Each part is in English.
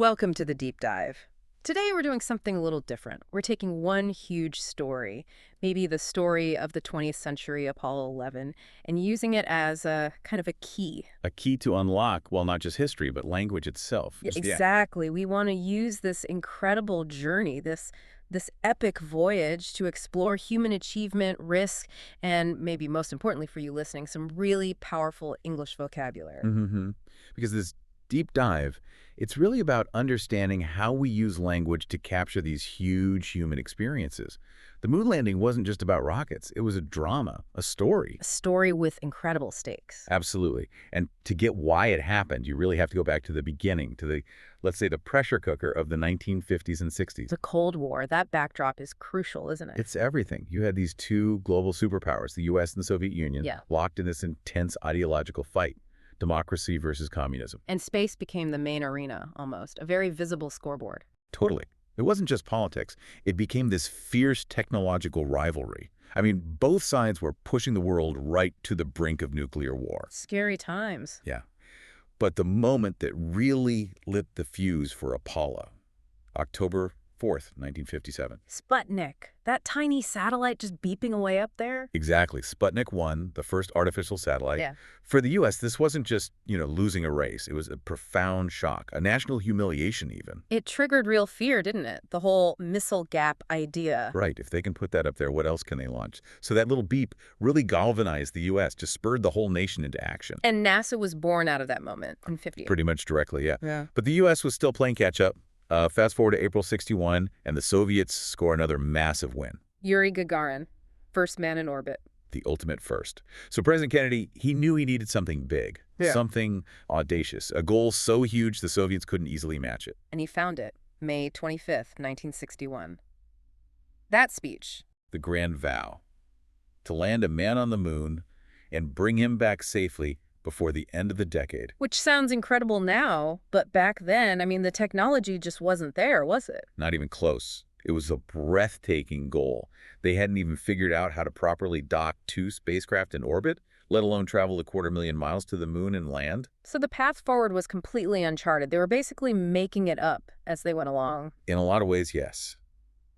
Welcome to the deep dive. Today we're doing something a little different. We're taking one huge story, maybe the story of the 20th century Apollo 11, and using it as a kind of a key. A key to unlock, well, not just history, but language itself. Yeah, Yeah, exactly. We want to use this incredible journey, this epic voyage to explore human achievement, risk, and maybe most importantly for you listening, some really powerful English vocabulary. hmm because this deep dive, it's really about understanding how we use language to capture these huge human experiences. The moon landing wasn't just about rockets. It was a drama, a story. A story with incredible stakes. Absolutely. And to get why it happened, you really have to go back to the beginning, to the, let's say, the pressure cooker of the 1950s and 60s. The Cold War, that backdrop is crucial, isn't it? It's everything. You had these two global superpowers, the U.S. and the Soviet Union, Yeah. locked in this intense ideological fight, democracy versus communism. And space became the main arena, almost, a very visible scoreboard. Totally. It wasn't just politics. It became this fierce technological rivalry. I mean, both sides were pushing the world right to the brink of nuclear war. Scary times. Yeah. But the moment that really lit the fuse for Apollo, October 4th, 1957. Sputnik, that tiny satellite just beeping away up there. Exactly. Sputnik 1, the first artificial satellite. Yeah. For the U.S., this wasn't just, losing a race. It was a profound shock, a national humiliation even. It triggered real fear, didn't it? The whole missile gap idea. Right. If they can put that up there, what else can they launch? So that little beep really galvanized the U.S., just spurred the whole nation into action. And NASA was born out of that moment in 58. Pretty much directly, yeah. Yeah. But the U.S. was still playing catch-up. Fast forward to April 61, and the Soviets score another massive win. Yuri Gagarin, first man in orbit. The ultimate first. So President Kennedy, he knew he needed something big, something audacious, a goal so huge the Soviets couldn't easily match it. And he found it, May 25th, 1961. That speech. The grand vow, to land a man on the moon and bring him back safely before the end of the decade. Which sounds incredible now, but back then, I mean, the technology just wasn't there, was it? Not even close. It was a breathtaking goal. They hadn't even figured out how to properly dock two spacecraft in orbit, let alone travel 250,000 miles to the moon and land. So the path forward was completely uncharted. They were basically making it up as they went along. In a lot of ways, yes.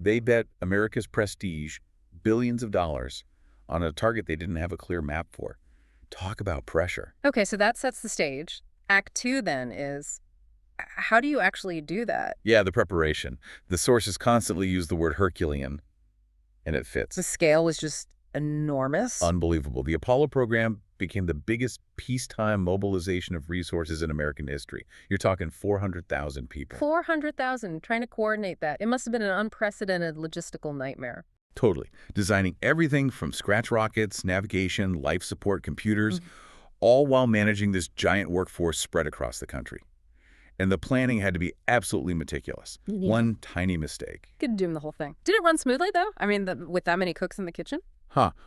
They bet America's prestige billions of dollars on a target they didn't have a clear map for. Talk about pressure. Okay, so that sets the stage. Act 2 then is, how do you actually do that? Yeah, the preparation. The sources constantly use the word Herculean, and it fits. The scale was just enormous. Unbelievable. The Apollo program became the biggest peacetime mobilization of resources in American history. You're talking 400,000 people. 400,000 trying to coordinate that. It must have been an unprecedented logistical nightmare. Totally. Designing everything from scratch rockets, navigation, life support computers, all while managing this giant workforce spread across the country. And the planning had to be absolutely meticulous. Yeah. One tiny mistake. Could doom the whole thing. Did it run smoothly, though? I mean, with that many cooks in the kitchen?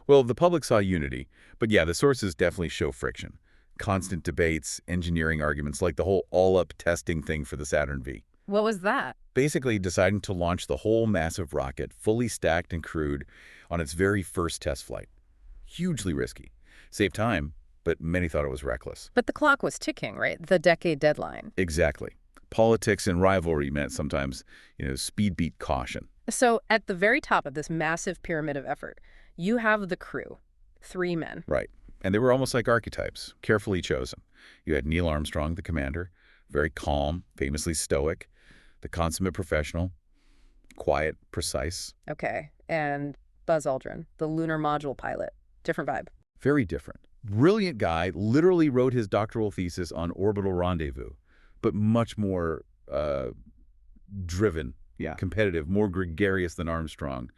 Well, the public saw unity. But yeah, the sources definitely show friction. Constant debates, engineering arguments, like the whole all-up testing thing for the Saturn V. What was that? Basically deciding to launch the whole massive rocket, fully stacked and crewed, on its very first test flight. Hugely risky. Saved time, but many thought it was reckless. But the clock was ticking, right? The decade deadline. Exactly. Politics and rivalry meant sometimes, speed beat caution. So at the very top of this massive pyramid of effort, you have the crew, 3 men. Right. And they were almost like archetypes, carefully chosen. You had Neil Armstrong, the commander, very calm, famously stoic, the consummate professional, quiet, precise. Okay. And Buzz Aldrin, the lunar module pilot. Different vibe. Very different. Brilliant guy, literally wrote his doctoral thesis on orbital rendezvous, but much more driven, competitive, more gregarious than Armstrong.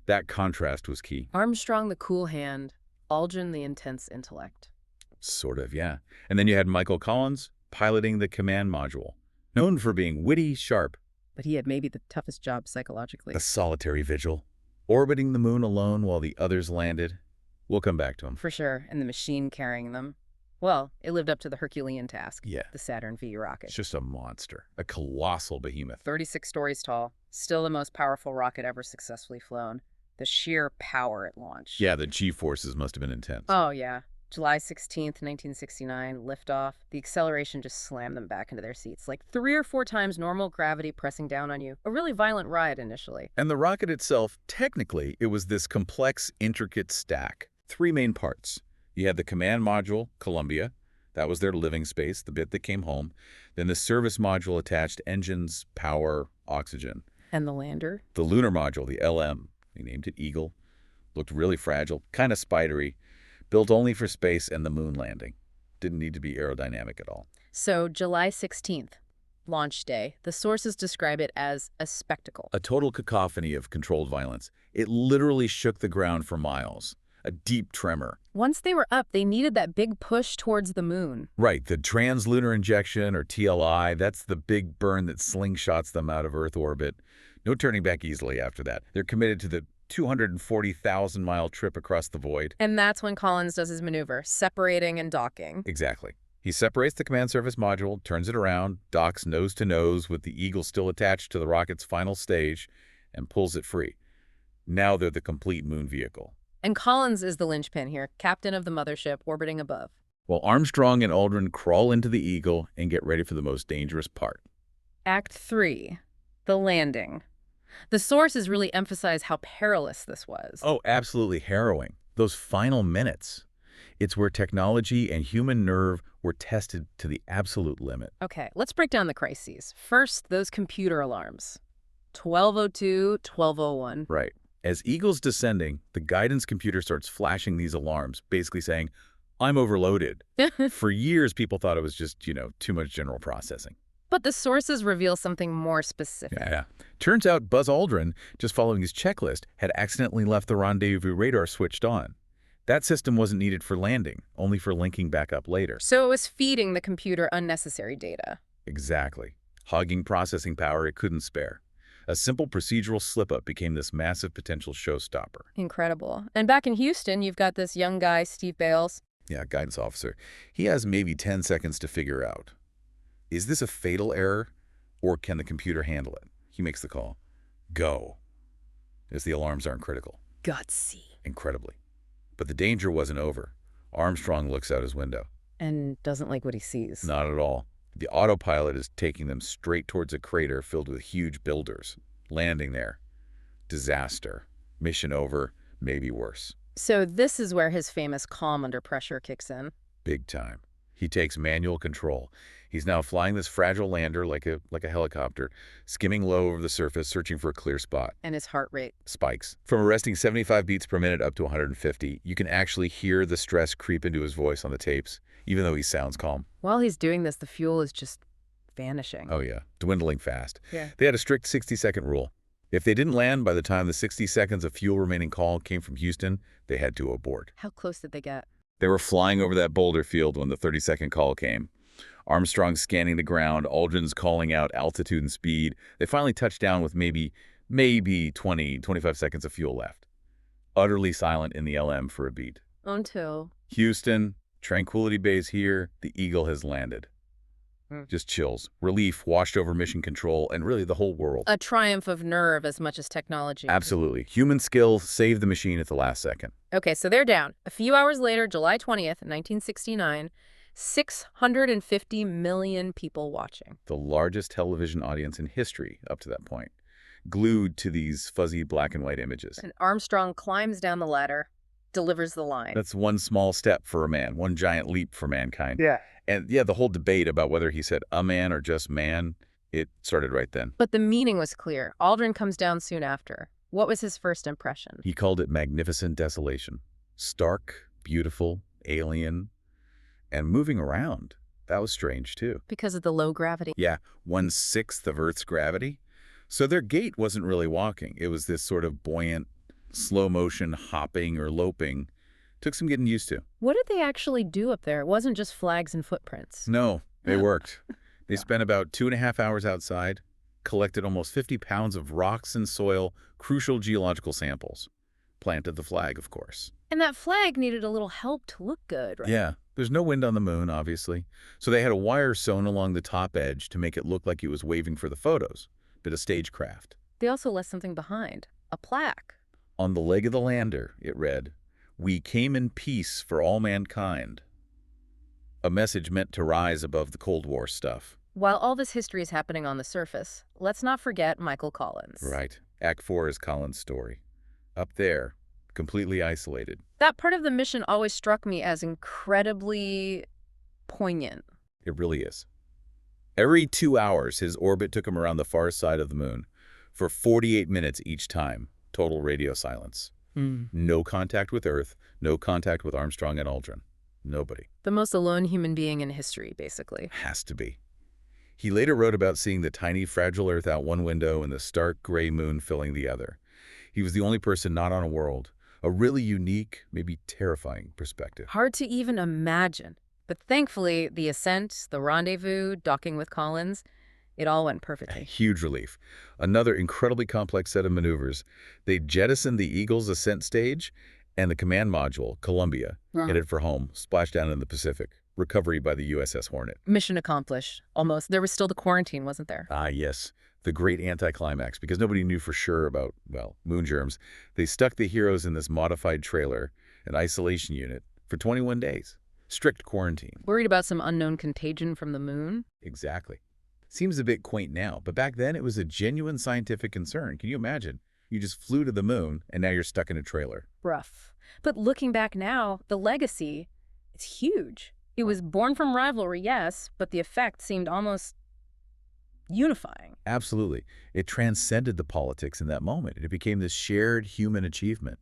That contrast was key. Armstrong, the cool hand. Aldrin, the intense intellect. Sort of, yeah. And then you had Michael Collins piloting the command module, known for being witty, sharp. But he had maybe the toughest job psychologically. A solitary vigil, orbiting the moon alone while the others landed. We'll come back to him. For sure. And the machine carrying them. Well, it lived up to the Herculean task. Yeah. The Saturn V rocket. It's just a monster, a colossal behemoth. 36 stories tall. Still the most powerful rocket ever successfully flown. The sheer power at launch. Yeah, the G-forces must have been intense. Oh, yeah. July 16th, 1969, liftoff. The acceleration just slammed them back into their seats, like 3 or 4 times normal gravity pressing down on you. A really violent ride initially. And the rocket itself, technically, it was this complex, intricate stack. 3 main parts. You had the command module, Columbia. That was their living space, the bit that came home. Then the service module attached engines, power, oxygen. And the lander? The lunar module, the LM, they named it Eagle, looked really fragile, kind of spidery, built only for space and the moon landing. Didn't need to be aerodynamic at all. So, July 16th, launch day. The sources describe it as a spectacle. A total cacophony of controlled violence. It literally shook the ground for miles. A deep tremor. Once they were up, they needed that big push towards the moon. Right, the translunar injection, or TLI, that's the big burn that slingshots them out of Earth orbit. No turning back easily after that. They're committed to the 240,000-mile trip across the void. And that's when Collins does his maneuver, separating and docking. Exactly. He separates the command service module, turns it around, docks nose to nose with the Eagle still attached to the rocket's final stage, and pulls it free. Now they're the complete moon vehicle. And Collins is the linchpin here, captain of the mothership orbiting above. While Armstrong and Aldrin crawl into the Eagle and get ready for the most dangerous part. Act 3, the landing. The sources really emphasize how perilous this was. Oh, absolutely harrowing. Those final minutes. It's where technology and human nerve were tested to the absolute limit. Okay, let's break down the crises. First, those computer alarms. 12:02, 12:01. Right. As Eagle's descending, the guidance computer starts flashing these alarms, basically saying, I'm overloaded. For years, people thought it was just, too much general processing. But the sources reveal something more specific. Yeah. Turns out Buzz Aldrin, just following his checklist, had accidentally left the rendezvous radar switched on. That system wasn't needed for landing, only for linking back up later. So it was feeding the computer unnecessary data. Exactly. Hogging processing power it couldn't spare. A simple procedural slip-up became this massive potential showstopper. Incredible. And back in Houston, you've got this young guy, Steve Bales. Yeah, guidance officer. He has maybe 10 seconds to figure out. Is this a fatal error, or can the computer handle it? He makes the call. Go. As the alarms aren't critical. Gutsy. Incredibly. But the danger wasn't over. Armstrong looks out his window. And doesn't like what he sees. Not at all. The autopilot is taking them straight towards a crater filled with huge boulders. Landing there. Disaster. Mission over. Maybe worse. So this is where his famous calm under pressure kicks in. Big time. He takes manual control. He's now flying this fragile lander like a helicopter, skimming low over the surface, searching for a clear spot. And his heart rate Spikes. From arresting 75 beats per minute up to 150, you can actually hear the stress creep into his voice on the tapes, even though he sounds calm. While he's doing this, the fuel is just vanishing. Oh yeah, dwindling fast. Yeah. They had a strict 60-second rule. If they didn't land by the time the 60 seconds of fuel remaining call came from Houston, they had to abort. How close did they get? They were flying over that boulder field when the 30-second call came. Armstrong scanning the ground, Aldrin's calling out altitude and speed. They finally touched down with maybe 20, 25 seconds of fuel left. Utterly silent in the LM for a beat. Until... Houston, Tranquility Base here, the Eagle has landed. Just chills. Relief washed over mission control and really the whole world. A triumph of nerve as much as technology. Absolutely. Human skill saved the machine at the last second. Okay, so they're down. A few hours later, July 20th, 1969, 650 million people watching. The largest television audience in history up to that point. Glued to these fuzzy black and white images. And Armstrong climbs down the ladder, delivers the line. That's one small step for a man, one giant leap for mankind. Yeah. And yeah, the whole debate about whether he said a man or just man, it started right then. But the meaning was clear. Aldrin comes down soon after. What was his first impression? He called it magnificent desolation. Stark, beautiful, alien, and moving around. That was strange, too. Because of the low gravity. Yeah, 1/6 of Earth's gravity. So their gait wasn't really walking. It was this sort of buoyant, slow-motion hopping or loping. Took some getting used to. What did they actually do up there? It wasn't just flags and footprints. No, they worked. They spent about 2.5 hours outside, collected almost 50 pounds of rocks and soil, crucial geological samples. Planted the flag, of course. And that flag needed a little help to look good, right? Yeah, there's no wind on the moon, obviously. So they had a wire sewn along the top edge to make it look like it was waving for the photos. Bit of stagecraft. They also left something behind. A plaque. On the leg of the lander, it read, "We came in peace for all mankind." A message meant to rise above the Cold War stuff. While all this history is happening on the surface, let's not forget Michael Collins. Right. Act 4 is Colin's story. Up there, completely isolated. That part of the mission always struck me as incredibly poignant. It really is. Every 2 hours, his orbit took him around the far side of the moon. For 48 minutes each time, total radio silence. No contact with Earth, no contact with Armstrong and Aldrin. Nobody. The most alone human being in history, basically. Has to be. He later wrote about seeing the tiny, fragile Earth out one window and the stark gray moon filling the other. He was the only person not on a world. A really unique, maybe terrifying perspective. Hard to even imagine. But thankfully, the ascent, the rendezvous, docking with Collins, it all went A perfectly. huge relief. Another incredibly complex set of maneuvers. They jettisoned the Eagle's ascent stage, and the command module, Columbia, headed for home, splashed down in the Pacific. Recovery by the USS Hornet. Mission accomplished, almost. There was still the quarantine, wasn't there? Ah, yes. The great anticlimax, because nobody knew for sure about, well, moon germs. They stuck the heroes in this modified trailer, an isolation unit, for 21 days. Strict quarantine. Worried about some unknown contagion from the moon? Exactly. Seems a bit quaint now, but back then it was a genuine scientific concern. Can you imagine? You just flew to the moon, and now you're stuck in a trailer. Rough. But looking back now, the legacy, it's huge. It was born from rivalry, yes, but the effect seemed almost unifying. Absolutely. It transcended the politics in that moment. It became this shared human achievement.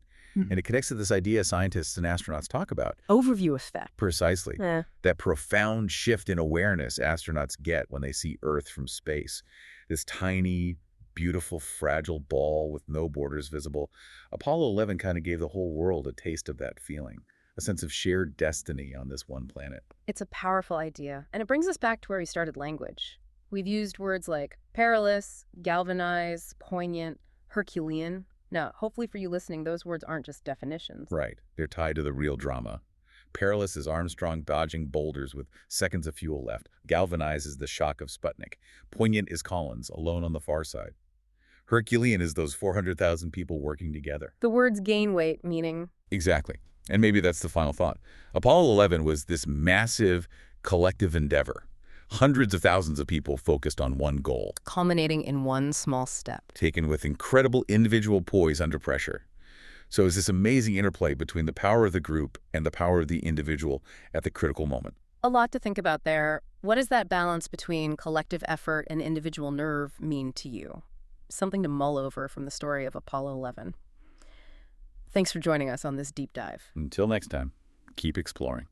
And it connects to this idea scientists and astronauts talk about. Overview effect. Precisely. That profound shift in awareness astronauts get when they see Earth from space. This tiny, beautiful, fragile ball with no borders visible. Apollo 11 kind of gave the whole world a taste of that feeling, a sense of shared destiny on this one planet. It's a powerful idea, and it brings us back to where we started language. We've used words like perilous, galvanize, poignant, Herculean. Now, hopefully for you listening, those words aren't just definitions. Right. They're tied to the real drama. Perilous is Armstrong dodging boulders with seconds of fuel left. Galvanize is the shock of Sputnik. Poignant is Collins, alone on the far side. Herculean is those 400,000 people working together. The words gain weight, meaning Exactly. And maybe that's the final thought. Apollo 11 was this massive collective endeavor. Hundreds of thousands of people focused on one goal, culminating in one small step. taken with incredible individual poise under pressure. So it's this amazing interplay between the power of the group and the power of the individual at the critical moment. A lot to think about there. What does that balance between collective effort and individual nerve mean to you? Something to mull over from the story of Apollo 11. Thanks for joining us on this deep dive. Until next time, keep exploring.